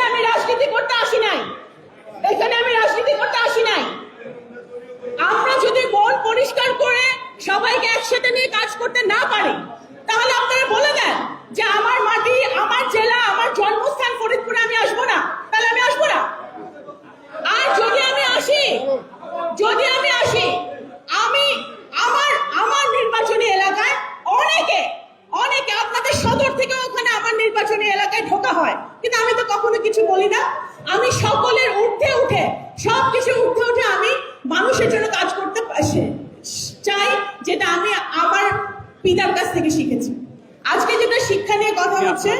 আমি রাজনীতি করতে আসি নাই, এখানে আমি রাজনীতি করতে আসি নাই। আমরা যদি মন পরিষ্কার করে সবাইকে একসাথে নিয়ে কাজ করতে না পারি, তাহলে আপনারা বলে দেন যে আমার মাটি, আমার জেলা, আমার জন্মস্থান ফরিদপুরে আমি আসবো না, তাহলে আমি আসবো না। আর যদি আমি আসি আমি আমার নির্বাচনী এলাকায় অনেকে আপনাদের সদর থেকে ওখানে আমার নির্বাচনী এলাকায় ঢোকা হয়, কিন্তু আমি তো কখনো কিছু বলি না। আমি সকলের ঊর্ধ্বে উঠে, সবকিছু ঊর্ধ্বে উঠে আমি মানুষের জন্য কাজ করতে চাই, যেটা আমি আমার পিতার কাছ থেকে শিখেছি। আজকে যেটা শিক্ষা নিয়ে কথা হচ্ছে,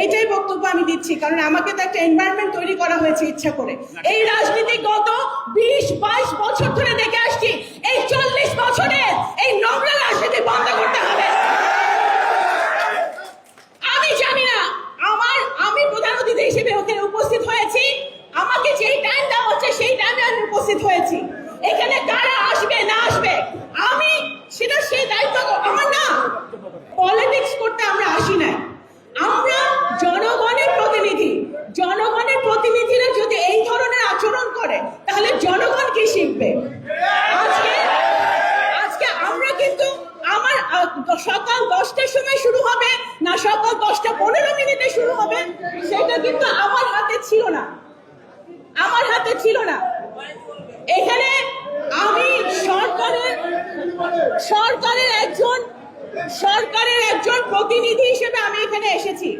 এইটাই বক্তব্য আমি দিচ্ছি, কারণ আমাকে তো একটা এনভায়রনমেন্ট তৈরি করা হয়েছে ইচ্ছা করে। এই রাজনীতি গত 20-22 বছর ধরে দেখে আসছি, এই 40 বছরের এই নোংরা রাজনীতি বন্ধ করতে হবে। আমি জানি না, আমি প্রধান অতিথি হিসেবে ওখানে উপস্থিত হয়েছি, আমাকে যেই টাইম দেওয়া হচ্ছে সেই টাইমে আমি উপস্থিত হয়েছি। এখানে কারা আসবে না আসবে আমি সেটা সেই দায়িত্ব আমার না। পলিটিক্স করতে আমরা আসি নাই, আমরা জনগণের প্রতিনিধি। জনগণের প্রতিনিধিরা যদি এই ধরনের আচরণ করে, তাহলে জনগণ কি শিখবে? আজকে আমরা কিন্তু আমার সকাল 10টার সময় শুরু হবে না সকাল 10:15 শুরু হবে, সেটা কিন্তু আমার হাতে ছিল না। এখানে আমি সরকারের একজন প্রতিনিধি হিসেবে আমি এখানে এসেছি।